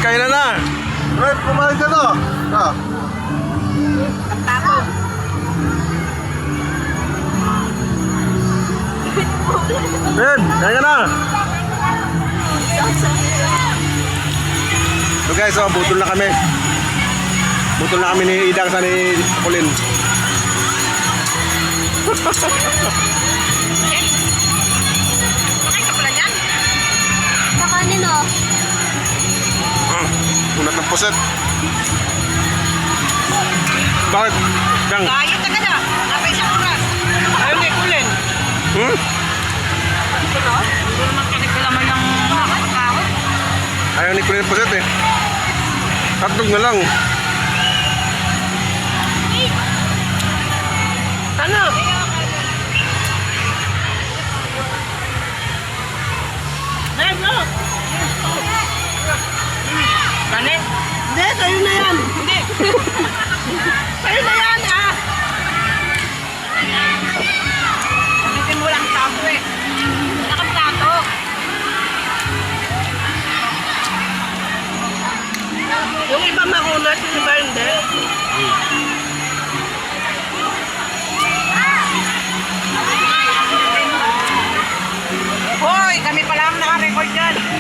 kainan na. Red, kumain ka na. Tato. Red, kaya na. So guys, oh, butol na kami. Butol na kami ni Idang sa ni Colin. Bakit ka pala yan? Kakanin o. Unat ng puset. Bakit? Dang. Kayot na ka na. Napay isang oras. Ayaw ni Kulin. Ito no? Hindi naman kinagkalaman ng nakakakot. Ayaw ni Colin ng puset eh. Hotdog na lang. Ano? Ano? Kanin? Hindi, sa'yo na yan. Hindi. Sa'yo na yan, ah. Ulitin mo lang tato eh. Wala kang plato. Yung iba makunat, yung iba hindi. Hoy, kami pala ang naka-record dyan.